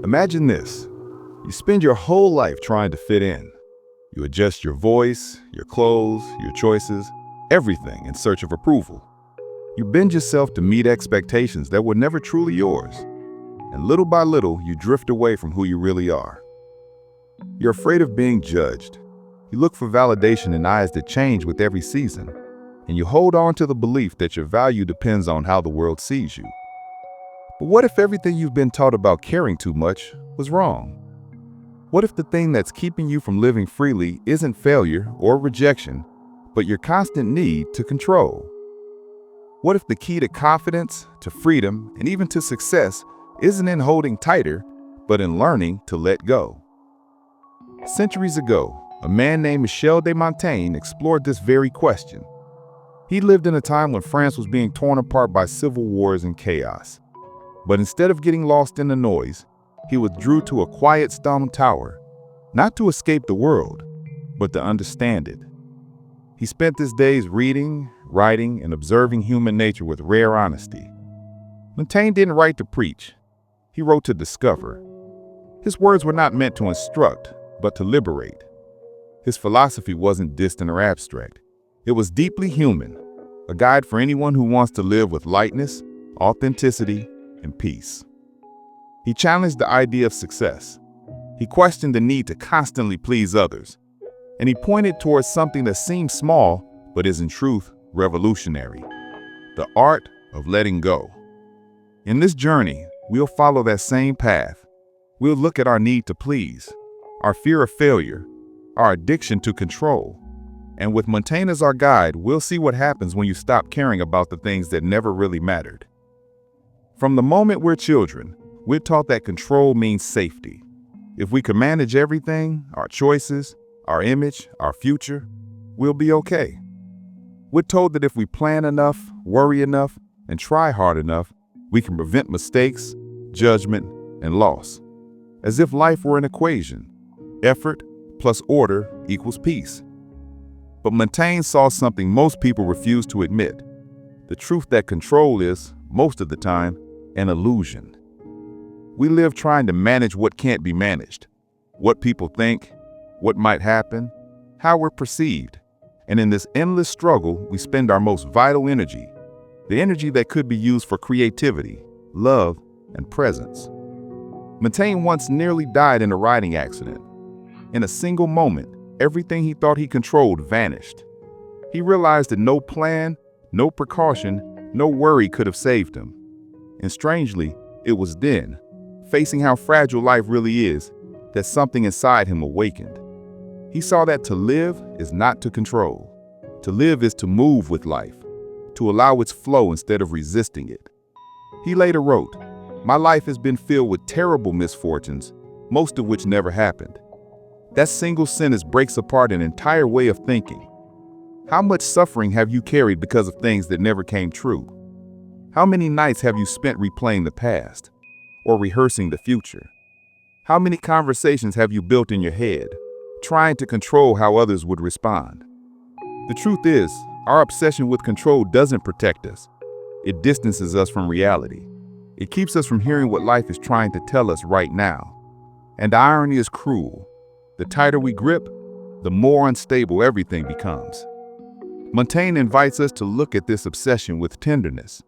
Imagine this. You spend your whole life trying to fit in. You adjust your voice, your clothes, your choices, everything in search of approval. You bend yourself to meet expectations that were never truly yours. And little by little, you drift away from who you really are. You're afraid of being judged. You look for validation in eyes that change with every season. And you hold on to the belief that your value depends on how the world sees you. But what if everything you've been taught about caring too much was wrong? What if the thing that's keeping you from living freely isn't failure or rejection, but your constant need to control? What if the key to confidence, to freedom, and even to success isn't in holding tighter, but in learning to let go? Centuries ago, a man named Michel de Montaigne explored this very question. He lived in a time when France was being torn apart by civil wars and chaos. But instead of getting lost in the noise, he withdrew to a quiet stone tower, not to escape the world, but to understand it. He spent his days reading, writing, and observing human nature with rare honesty. Montaigne didn't write to preach. He wrote to discover. His words were not meant to instruct, but to liberate. His philosophy wasn't distant or abstract. It was deeply human, a guide for anyone who wants to live with lightness, authenticity, and peace. He challenged the idea of success. He questioned the need to constantly please others. And he pointed towards something that seems small, but is in truth revolutionary: the art of letting go. In this journey, we'll follow that same path. We'll look at our need to please, our fear of failure, our addiction to control. And with Montaigne as our guide, we'll see what happens when you stop caring about the things that never really mattered. From the moment we're children, we're taught that control means safety. If we can manage everything, our choices, our image, our future, we'll be okay. We're told that if we plan enough, worry enough, and try hard enough, we can prevent mistakes, judgment, and loss. As if life were an equation: effort plus order equals peace. But Montaigne saw something most people refuse to admit: the truth that control is, most of the time, an illusion. We live trying to manage what can't be managed: what people think, what might happen, how we're perceived. And in this endless struggle, we spend our most vital energy, the energy that could be used for creativity, love, and presence. Montaigne once nearly died in a riding accident. In a single moment, everything he thought he controlled vanished. He realized that no plan, no precaution, no worry could have saved him. And strangely, it was then, facing how fragile life really is, that something inside him awakened. He saw that to live is not to control. To live is to move with life, to allow its flow instead of resisting it. He later wrote, "My life has been filled with terrible misfortunes, most of which never happened." That single sentence breaks apart an entire way of thinking. How much suffering have you carried because of things that never came true? How many nights have you spent replaying the past or rehearsing the future? How many conversations have you built in your head, trying to control how others would respond? The truth is, our obsession with control doesn't protect us. It distances us from reality. It keeps us from hearing what life is trying to tell us right now. And the irony is cruel. The tighter we grip, the more unstable everything becomes. Montaigne invites us to look at this obsession with tenderness,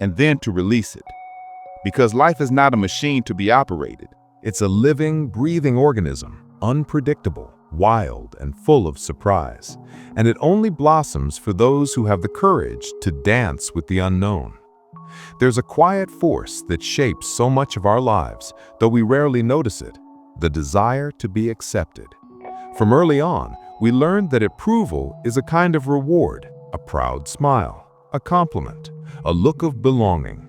and then to release it. Because life is not a machine to be operated. It's a living, breathing organism, unpredictable, wild, and full of surprise. And it only blossoms for those who have the courage to dance with the unknown. There's a quiet force that shapes so much of our lives, though we rarely notice it: the desire to be accepted. From early on, we learned that approval is a kind of reward, a proud smile, a compliment, a look of belonging.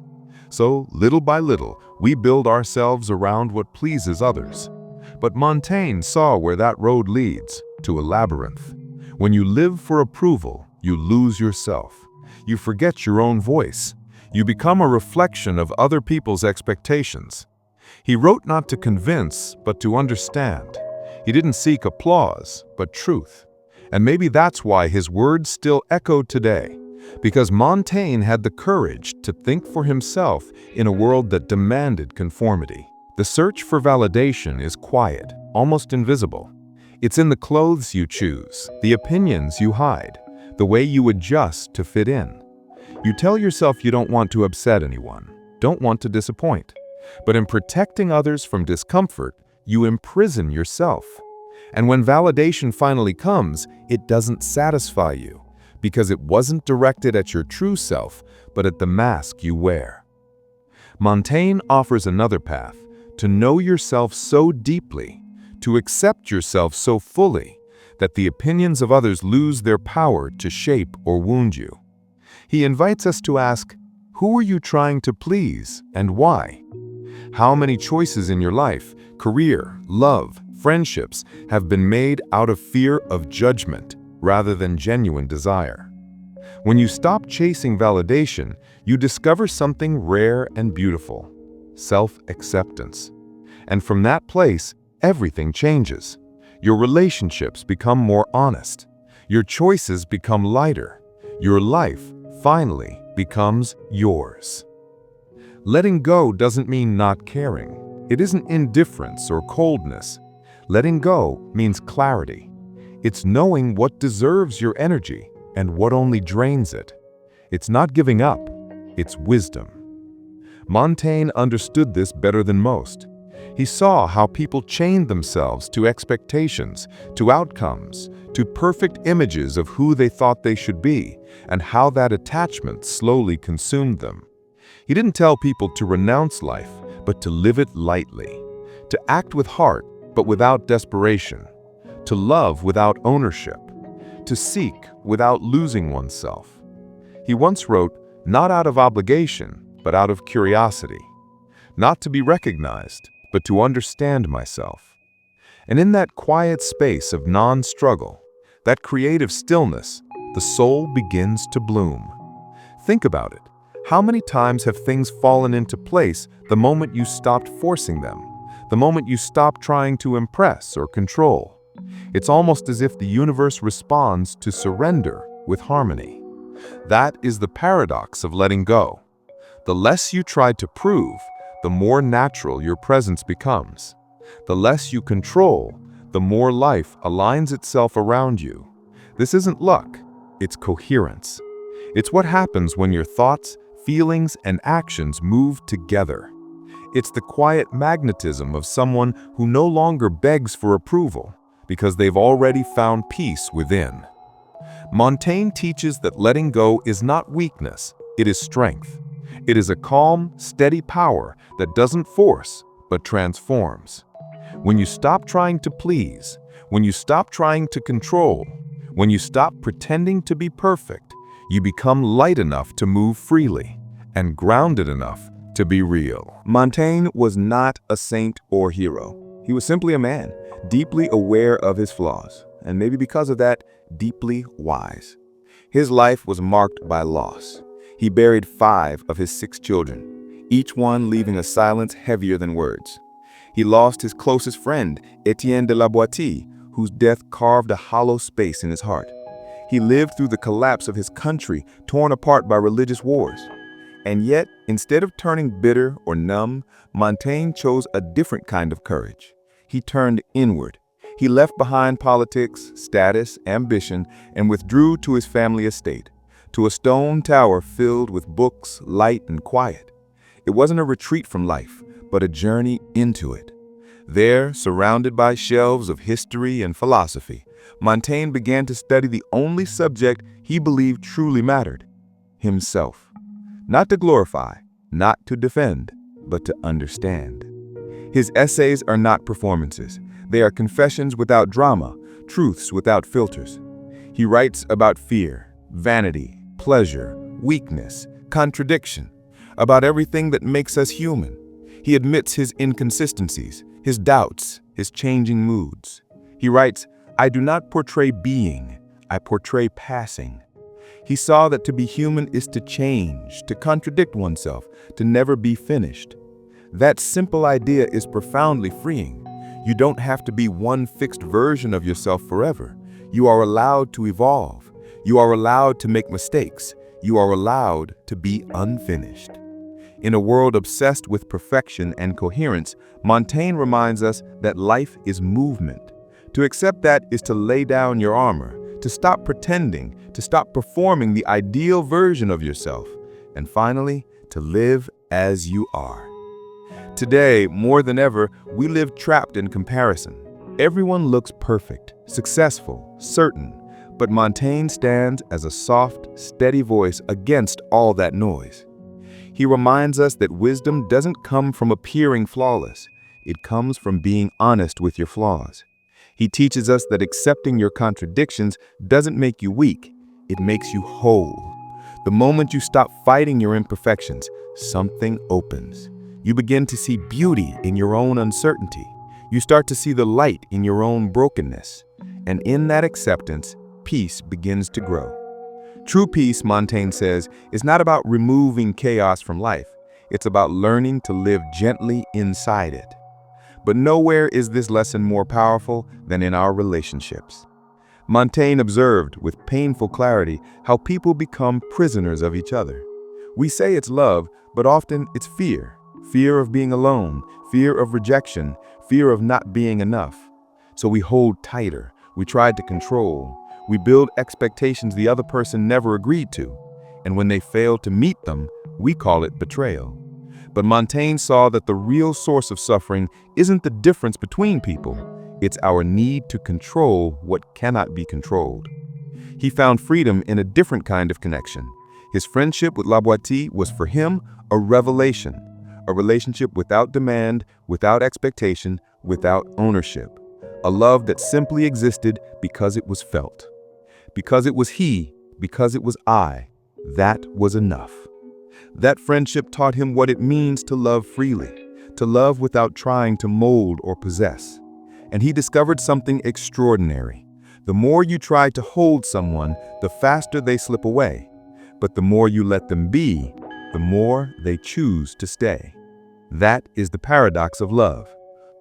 So, little by little, we build ourselves around what pleases others. But Montaigne saw where that road leads, to a labyrinth. When you live for approval, you lose yourself. You forget your own voice. You become a reflection of other people's expectations. He wrote not to convince, but to understand. He didn't seek applause, but truth. And maybe that's why his words still echo today, because Montaigne had the courage to think for himself in a world that demanded conformity. The search for validation is quiet, almost invisible. It's in the clothes you choose, the opinions you hide, the way you adjust to fit in. You tell yourself you don't want to upset anyone, don't want to disappoint. But in protecting others from discomfort, you imprison yourself. And when validation finally comes, it doesn't satisfy you, because it wasn't directed at your true self, but at the mask you wear. Montaigne offers another path, to know yourself so deeply, to accept yourself so fully, that the opinions of others lose their power to shape or wound you. He invites us to ask, who are you trying to please and why? How many choices in your life, career, love, friendships have been made out of fear of judgment rather than genuine desire? When you stop chasing validation, you discover something rare and beautiful: self-acceptance. And from that place, everything changes. Your relationships become more honest. Your choices become lighter. Your life, finally, becomes yours. Letting go doesn't mean not caring. It isn't indifference or coldness. Letting go means clarity. It's knowing what deserves your energy and what only drains it. It's not giving up, it's wisdom. Montaigne understood this better than most. He saw how people chained themselves to expectations, to outcomes, to perfect images of who they thought they should be, and how that attachment slowly consumed them. He didn't tell people to renounce life, but to live it lightly, to act with heart, but without desperation, to love without ownership, to seek without losing oneself. He once wrote, "Not out of obligation, but out of curiosity. Not to be recognized, but to understand myself." And in that quiet space of non-struggle, that creative stillness, the soul begins to bloom. Think about it. How many times have things fallen into place the moment you stopped forcing them, the moment you stopped trying to impress or control? It's almost as if the universe responds to surrender with harmony. That is the paradox of letting go. The less you try to prove, the more natural your presence becomes. The less you control, the more life aligns itself around you. This isn't luck, it's coherence. It's what happens when your thoughts, feelings, and actions move together. It's the quiet magnetism of someone who no longer begs for approval because they've already found peace within. Montaigne teaches that letting go is not weakness, it is strength. It is a calm, steady power that doesn't force, but transforms. When you stop trying to please, when you stop trying to control, when you stop pretending to be perfect, you become light enough to move freely and grounded enough to be real. Montaigne was not a saint or hero. He was simply a man, deeply aware of his flaws, and maybe because of that, deeply wise. His life was marked by loss. He buried 5 of his 6 children, each one leaving a silence heavier than words. He lost his closest friend, Etienne de la Boétie, whose death carved a hollow space in his heart. He lived through the collapse of his country, torn apart by religious wars. And yet, instead of turning bitter or numb, Montaigne chose a different kind of courage. He turned inward. He left behind politics, status, ambition, and withdrew to his family estate, to a stone tower filled with books, light, and quiet. It wasn't a retreat from life, but a journey into it. There, surrounded by shelves of history and philosophy, Montaigne began to study the only subject he believed truly mattered: himself. Not to glorify, not to defend, but to understand. His essays are not performances. They are confessions without drama, truths without filters. He writes about fear, vanity, pleasure, weakness, contradiction, about everything that makes us human. He admits his inconsistencies, his doubts, his changing moods. He writes, "I do not portray being, I portray passing." He saw that to be human is to change, to contradict oneself, to never be finished. That simple idea is profoundly freeing. You don't have to be one fixed version of yourself forever. You are allowed to evolve. You are allowed to make mistakes. You are allowed to be unfinished. In a world obsessed with perfection and coherence, Montaigne reminds us that life is movement. To accept that is to lay down your armor, to stop pretending, to stop performing the ideal version of yourself, and finally, to live as you are. Today, more than ever, we live trapped in comparison. Everyone looks perfect, successful, certain, but Montaigne stands as a soft, steady voice against all that noise. He reminds us that wisdom doesn't come from appearing flawless. It comes from being honest with your flaws. He teaches us that accepting your contradictions doesn't make you weak, it makes you whole. The moment you stop fighting your imperfections, something opens. You begin to see beauty in your own uncertainty. You start to see the light in your own brokenness. And in that acceptance, peace begins to grow. True peace, Montaigne says, is not about removing chaos from life. It's about learning to live gently inside it. But nowhere is this lesson more powerful than in our relationships. Montaigne observed with painful clarity how people become prisoners of each other. We say it's love, but often it's fear. Fear of being alone, fear of rejection, fear of not being enough. So we hold tighter, we try to control, we build expectations the other person never agreed to, and when they fail to meet them, we call it betrayal. But Montaigne saw that the real source of suffering isn't the difference between people, it's our need to control what cannot be controlled. He found freedom in a different kind of connection. His friendship with La Boétie was for him a revelation, a relationship without demand, without expectation, without ownership. A love that simply existed because it was felt. Because it was he, because it was I, that was enough. That friendship taught him what it means to love freely, to love without trying to mold or possess. And he discovered something extraordinary. The more you try to hold someone, the faster they slip away. But the more you let them be, the more they choose to stay. That is the paradox of love.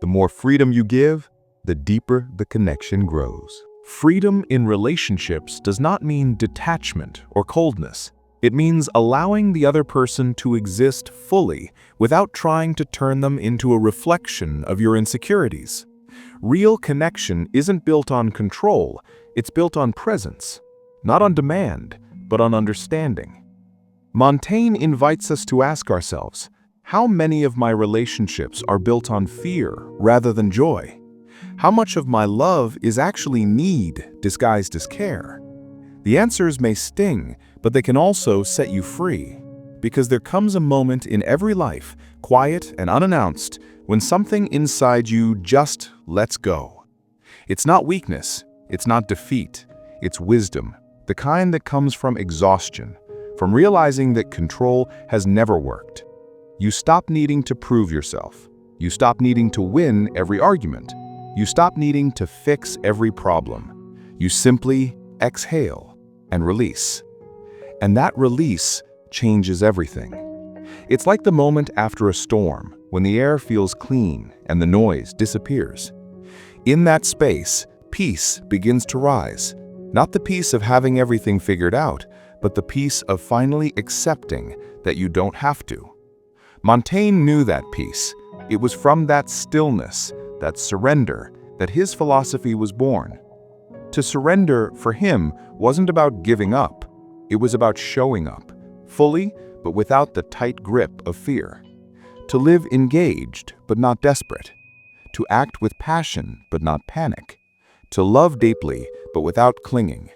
The more freedom you give, the deeper the connection grows. Freedom in relationships does not mean detachment or coldness. It means allowing the other person to exist fully without trying to turn them into a reflection of your insecurities. Real connection isn't built on control, it's built on presence. Not on demand, but on understanding. Montaigne invites us to ask ourselves, how many of my relationships are built on fear rather than joy? How much of my love is actually need disguised as care? The answers may sting, but they can also set you free. Because there comes a moment in every life, quiet and unannounced, when something inside you just lets go. It's not weakness, it's not defeat, it's wisdom, the kind that comes from exhaustion, from realizing that control has never worked. You stop needing to prove yourself. You stop needing to win every argument. You stop needing to fix every problem. You simply exhale and release. And that release changes everything. It's like the moment after a storm, when the air feels clean and the noise disappears. In that space, peace begins to rise. Not the peace of having everything figured out, but the peace of finally accepting that you don't have to. Montaigne knew that peace. It was from that stillness, that surrender, that his philosophy was born. To surrender, for him, wasn't about giving up. It was about showing up, fully, but without the tight grip of fear. To live engaged, but not desperate. To act with passion, but not panic. To love deeply, but without clinging.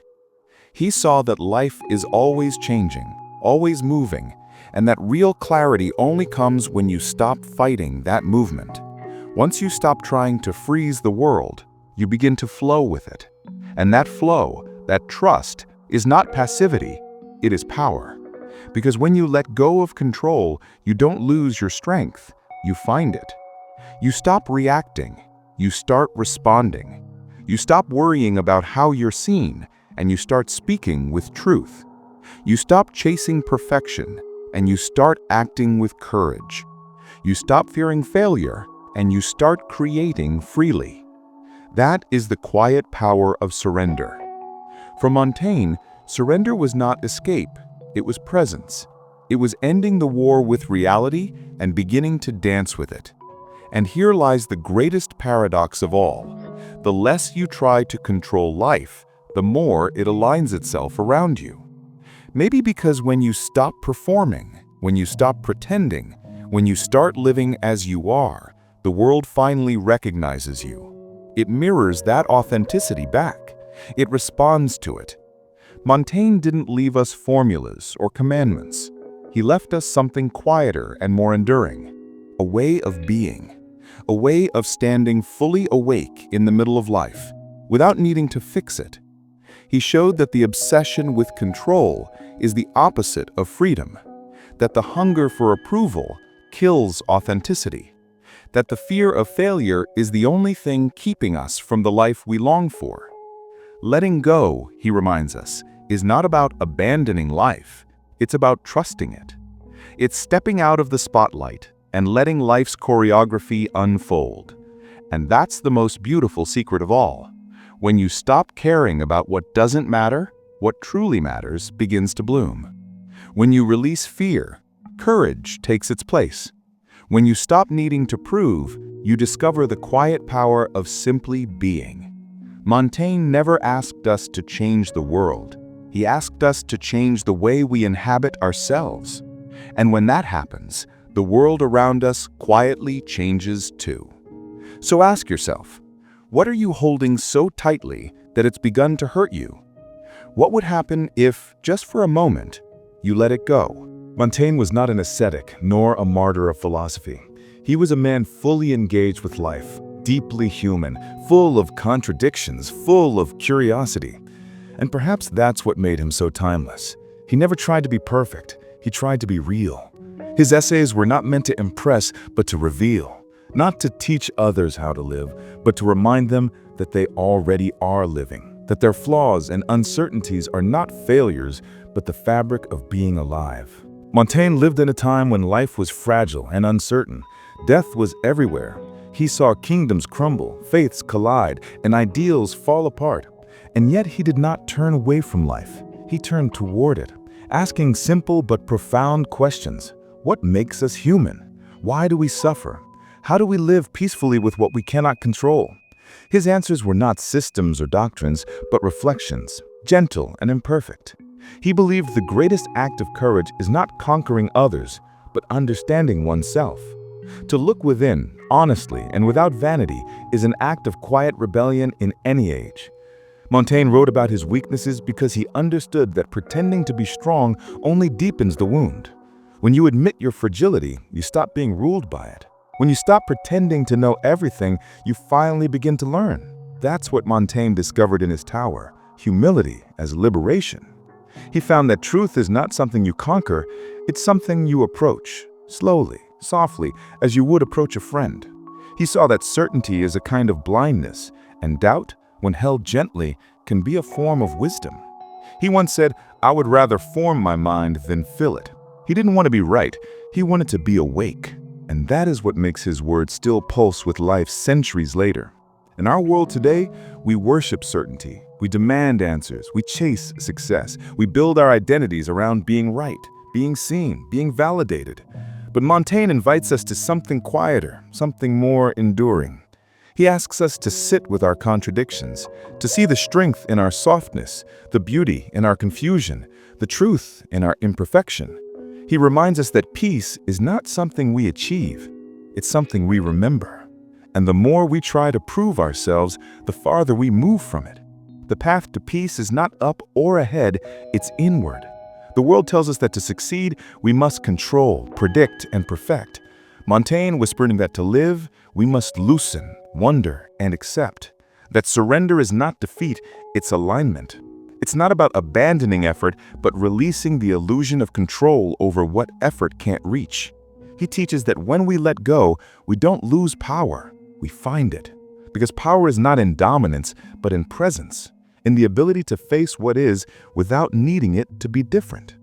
He saw that life is always changing, always moving, and that real clarity only comes when you stop fighting that movement. Once you stop trying to freeze the world, you begin to flow with it. And that flow, that trust, is not passivity, it is power. Because when you let go of control, you don't lose your strength, you find it. You stop reacting, you start responding. You stop worrying about how you're seen, and you start speaking with truth. You stop chasing perfection, and you start acting with courage. You stop fearing failure, and you start creating freely. That is the quiet power of surrender. For Montaigne, surrender was not escape, it was presence. It was ending the war with reality and beginning to dance with it. And here lies the greatest paradox of all. The less you try to control life, the more it aligns itself around you. Maybe because when you stop performing, when you stop pretending, when you start living as you are, the world finally recognizes you. It mirrors that authenticity back. It responds to it. Montaigne didn't leave us formulas or commandments. He left us something quieter and more enduring, a way of being, a way of standing fully awake in the middle of life, without needing to fix it. He showed that the obsession with control is the opposite of freedom, that the hunger for approval kills authenticity, that the fear of failure is the only thing keeping us from the life we long for. Letting go, he reminds us, is not about abandoning life. It's about trusting it. It's stepping out of the spotlight and letting life's choreography unfold. And that's the most beautiful secret of all. When you stop caring about what doesn't matter, what truly matters begins to bloom. When you release fear, courage takes its place. When you stop needing to prove, you discover the quiet power of simply being. Montaigne never asked us to change the world. He asked us to change the way we inhabit ourselves. And when that happens, the world around us quietly changes too. So ask yourself, what are you holding so tightly that it's begun to hurt you? What would happen if, just for a moment, you let it go? Montaigne was not an ascetic nor a martyr of philosophy. He was a man fully engaged with life, deeply human, full of contradictions, full of curiosity. And perhaps that's what made him so timeless. He never tried to be perfect. He tried to be real. His essays were not meant to impress, but to reveal. Not to teach others how to live, but to remind them that they already are living. That their flaws and uncertainties are not failures, but the fabric of being alive. Montaigne lived in a time when life was fragile and uncertain. Death was everywhere. He saw kingdoms crumble, faiths collide, and ideals fall apart. And yet he did not turn away from life. He turned toward it, asking simple but profound questions. What makes us human? Why do we suffer? How do we live peacefully with what we cannot control? His answers were not systems or doctrines, but reflections, gentle and imperfect. He believed the greatest act of courage is not conquering others, but understanding oneself. To look within, honestly and without vanity, is an act of quiet rebellion in any age. Montaigne wrote about his weaknesses because he understood that pretending to be strong only deepens the wound. When you admit your fragility, you stop being ruled by it. When you stop pretending to know everything, you finally begin to learn. That's what Montaigne discovered in his tower, humility as liberation. He found that truth is not something you conquer, it's something you approach, slowly, softly, as you would approach a friend. He saw that certainty is a kind of blindness, and doubt, when held gently, can be a form of wisdom. He once said, "I would rather form my mind than fill it." He didn't want to be right, he wanted to be awake. And that is what makes his words still pulse with life centuries later. In our world today, we worship certainty. We demand answers. We chase success. We build our identities around being right, being seen, being validated. But Montaigne invites us to something quieter, something more enduring. He asks us to sit with our contradictions, to see the strength in our softness, the beauty in our confusion, the truth in our imperfection. He reminds us that peace is not something we achieve, it's something we remember. And the more we try to prove ourselves, the farther we move from it. The path to peace is not up or ahead, it's inward. The world tells us that to succeed, we must control, predict, and perfect. Montaigne whispering that to live, we must loosen, wonder, and accept. That surrender is not defeat, it's alignment. It's not about abandoning effort, but releasing the illusion of control over what effort can't reach. He teaches that when we let go, we don't lose power, we find it. Because power is not in dominance, but in presence, in the ability to face what is without needing it to be different.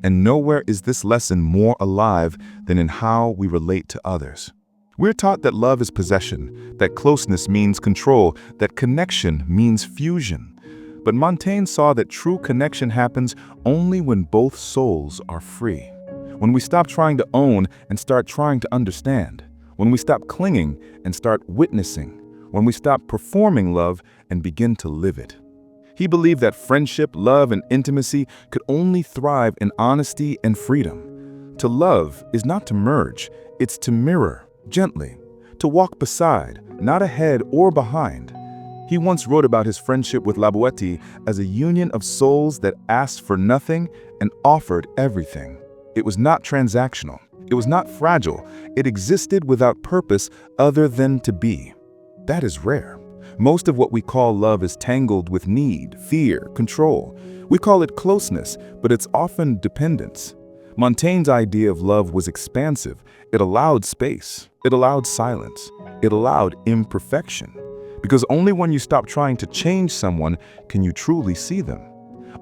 And nowhere is this lesson more alive than in how we relate to others. We're taught that love is possession, that closeness means control, that connection means fusion. But Montaigne saw that true connection happens only when both souls are free. When we stop trying to own and start trying to understand. When we stop clinging and start witnessing. When we stop performing love and begin to live it. He believed that friendship, love, and intimacy could only thrive in honesty and freedom. To love is not to merge, it's to mirror, gently, to walk beside, not ahead or behind. He once wrote about his friendship with La Boétie as a union of souls that asked for nothing and offered everything. It was not transactional. It was not fragile. It existed without purpose other than to be. That is rare. Most of what we call love is tangled with need, fear, control. We call it closeness, but it's often dependence. Montaigne's idea of love was expansive. It allowed space. It allowed silence. It allowed imperfection. Because only when you stop trying to change someone can you truly see them.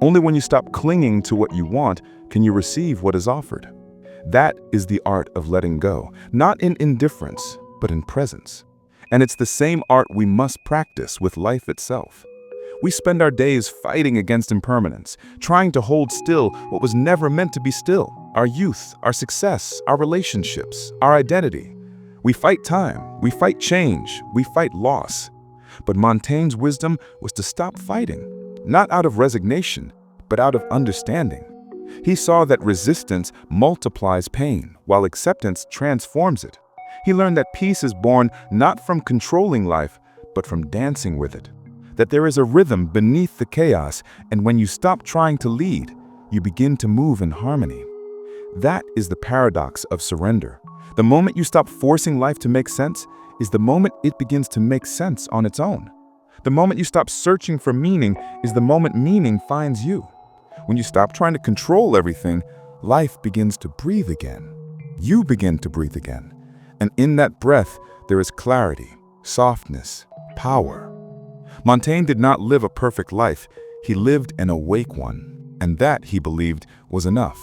Only when you stop clinging to what you want can you receive what is offered. That is the art of letting go, not in indifference, but in presence. And it's the same art we must practice with life itself. We spend our days fighting against impermanence, trying to hold still what was never meant to be still. Our youth, our success, our relationships, our identity. We fight time, we fight change, we fight loss. But Montaigne's wisdom was to stop fighting, not out of resignation, but out of understanding. He saw that resistance multiplies pain, while acceptance transforms it. He learned that peace is born not from controlling life, but from dancing with it. That there is a rhythm beneath the chaos, and when you stop trying to lead, you begin to move in harmony. That is the paradox of surrender. The moment you stop forcing life to make sense is the moment it begins to make sense on its own. The moment you stop searching for meaning is the moment meaning finds you. When you stop trying to control everything, life begins to breathe again. You begin to breathe again. And in that breath, there is clarity, softness, power. Montaigne did not live a perfect life. He lived an awake one. And that, he believed, was enough.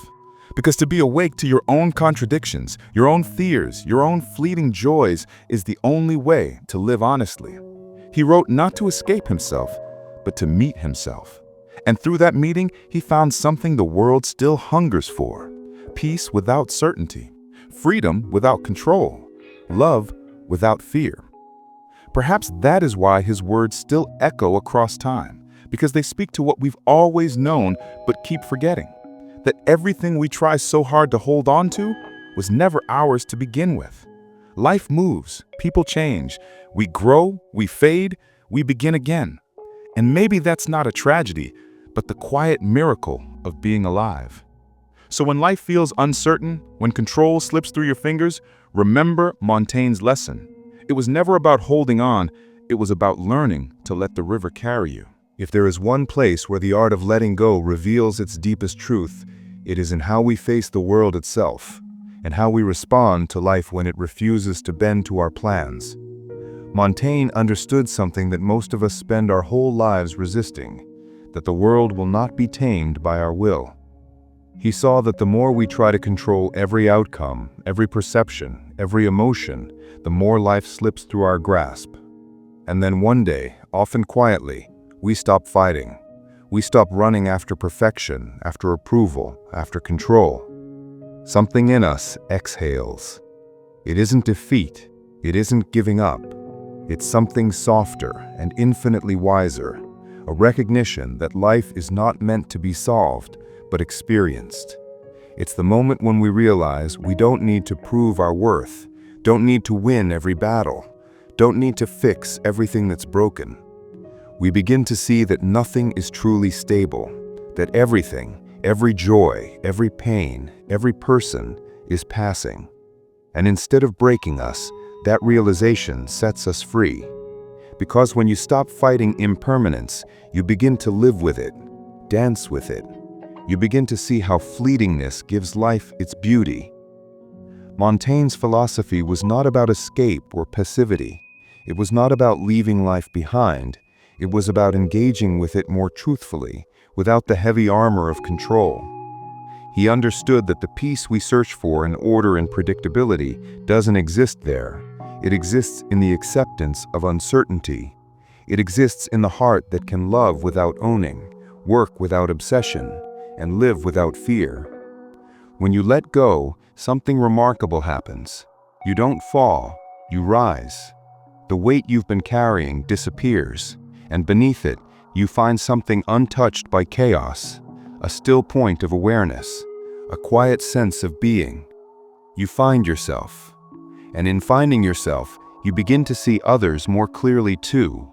Because to be awake to your own contradictions, your own fears, your own fleeting joys is the only way to live honestly. He wrote not to escape himself, but to meet himself. And through that meeting, he found something the world still hungers for: peace without certainty, freedom without control, love without fear. Perhaps that is why his words still echo across time, because they speak to what we've always known but keep forgetting. That everything we try so hard to hold on to was never ours to begin with. Life moves, people change, we grow, we fade, we begin again. And maybe that's not a tragedy, but the quiet miracle of being alive. So when life feels uncertain, when control slips through your fingers, remember Montaigne's lesson. It was never about holding on, it was about learning to let the river carry you. If there is one place where the art of letting go reveals its deepest truth, it is in how we face the world itself, and how we respond to life when it refuses to bend to our plans. Montaigne understood something that most of us spend our whole lives resisting, that the world will not be tamed by our will. He saw that the more we try to control every outcome, every perception, every emotion, the more life slips through our grasp. And then one day, often quietly, we stop fighting. We stop running after perfection, after approval, after control. Something in us exhales. It isn't defeat. It isn't giving up. It's something softer and infinitely wiser, a recognition that life is not meant to be solved, but experienced. It's the moment when we realize we don't need to prove our worth, don't need to win every battle, don't need to fix everything that's broken. We begin to see that nothing is truly stable, that everything, every joy, every pain, every person is passing. And instead of breaking us, that realization sets us free. Because when you stop fighting impermanence, you begin to live with it, dance with it. You begin to see how fleetingness gives life its beauty. Montaigne's philosophy was not about escape or passivity. It was not about leaving life behind. It was about engaging with it more truthfully, without the heavy armor of control. He understood that the peace we search for in order and predictability doesn't exist there. It exists in the acceptance of uncertainty. It exists in the heart that can love without owning, work without obsession, and live without fear. When you let go, something remarkable happens. You don't fall, you rise. The weight you've been carrying disappears, and beneath it, you find something untouched by chaos, a still point of awareness, a quiet sense of being. You find yourself, and in finding yourself, you begin to see others more clearly too,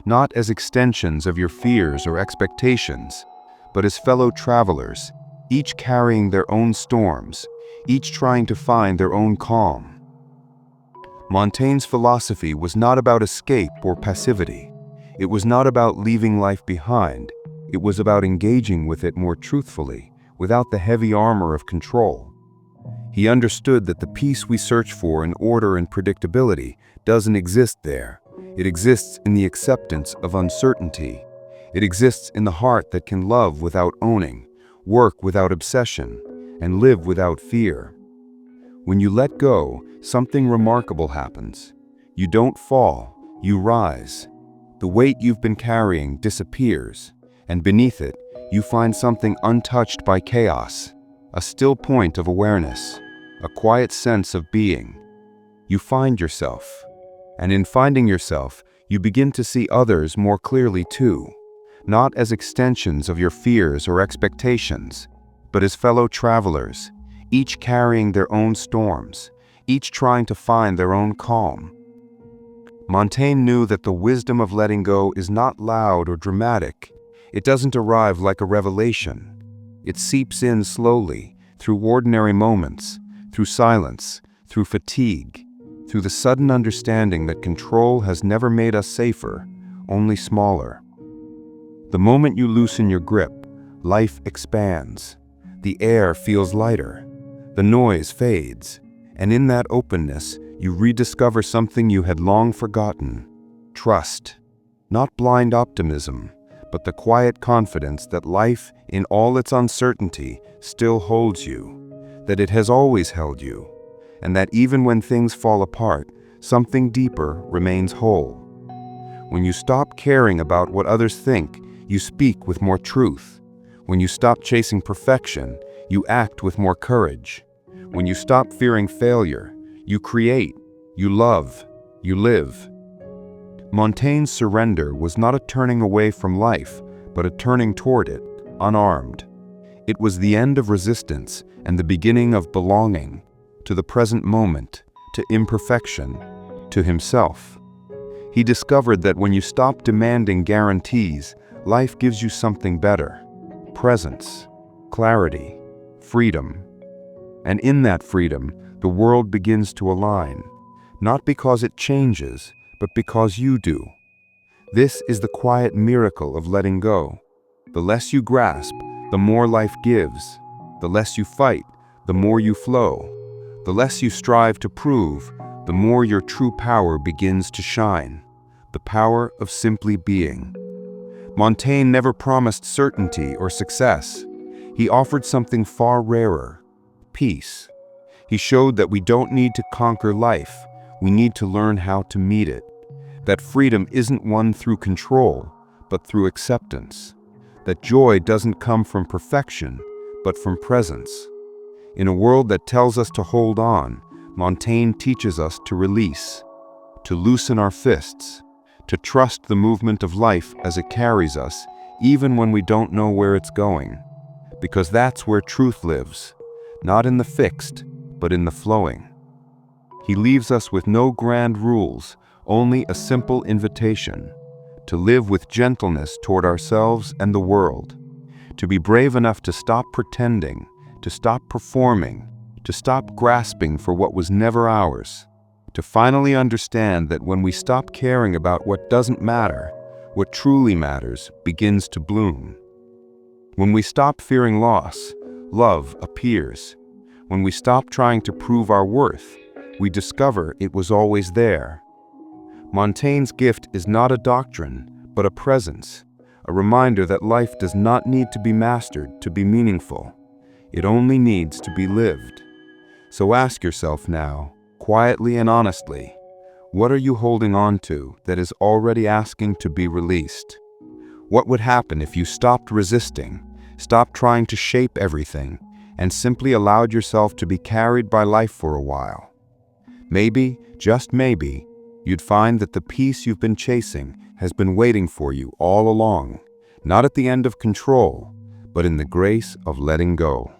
not as extensions of your fears or expectations, but as fellow travelers, each carrying their own storms, each trying to find their own calm. Montaigne's philosophy was not about escape or passivity. It was not about leaving life behind. It was about engaging with it more truthfully, without the heavy armor of control. He understood that the peace we search for in order and predictability doesn't exist there. It exists in the acceptance of uncertainty. It exists in the heart that can love without owning, work without obsession, and live without fear. When you let go, something remarkable happens. You don't fall, you rise. The weight you've been carrying disappears, and beneath it, you find something untouched by chaos, a still point of awareness, a quiet sense of being. You find yourself, and in finding yourself, you begin to see others more clearly too, not as extensions of your fears or expectations, but as fellow travelers, each carrying their own storms, each trying to find their own calm. Montaigne knew that the wisdom of letting go is not loud or dramatic. It doesn't arrive like a revelation. It seeps in slowly, through ordinary moments, through silence, through fatigue, through the sudden understanding that control has never made us safer, only smaller. The moment you loosen your grip, life expands. The air feels lighter. The noise fades, and in that openness, you rediscover something you had long forgotten: trust. Not blind optimism, but the quiet confidence that life, in all its uncertainty, still holds you, that it has always held you, and that even when things fall apart, something deeper remains whole. When you stop caring about what others think, you speak with more truth. When you stop chasing perfection, you act with more courage. When you stop fearing failure, you create, you love, you live. Montaigne's surrender was not a turning away from life, but a turning toward it, unarmed. It was the end of resistance and the beginning of belonging, to the present moment, to imperfection, to himself. He discovered that when you stop demanding guarantees, life gives you something better: presence, clarity, freedom. And in that freedom, the world begins to align, not because it changes, but because you do. This is the quiet miracle of letting go. The less you grasp, the more life gives. The less you fight, the more you flow. The less you strive to prove, the more your true power begins to shine. The power of simply being. Montaigne never promised certainty or success. He offered something far rarer: peace. He showed that we don't need to conquer life, we need to learn how to meet it. That freedom isn't won through control, but through acceptance. That joy doesn't come from perfection, but from presence. In a world that tells us to hold on, Montaigne teaches us to release, to loosen our fists, to trust the movement of life as it carries us, even when we don't know where it's going. Because that's where truth lives. Not in the fixed, but in the flowing. He leaves us with no grand rules, only a simple invitation: to live with gentleness toward ourselves and the world, to be brave enough to stop pretending, to stop performing, to stop grasping for what was never ours, to finally understand that when we stop caring about what doesn't matter, what truly matters begins to bloom. When we stop fearing loss, love appears. When we stop trying to prove our worth, we discover it was always there. Montaigne's gift is not a doctrine, but a presence, a reminder that life does not need to be mastered to be meaningful. It only needs to be lived. So ask yourself now, quietly and honestly, what are you holding on to that is already asking to be released? What would happen if you stopped resisting, stopped trying to shape everything, and simply allowed yourself to be carried by life for a while. Maybe, just maybe, you'd find that the peace you've been chasing has been waiting for you all along, not at the end of control, but in the grace of letting go.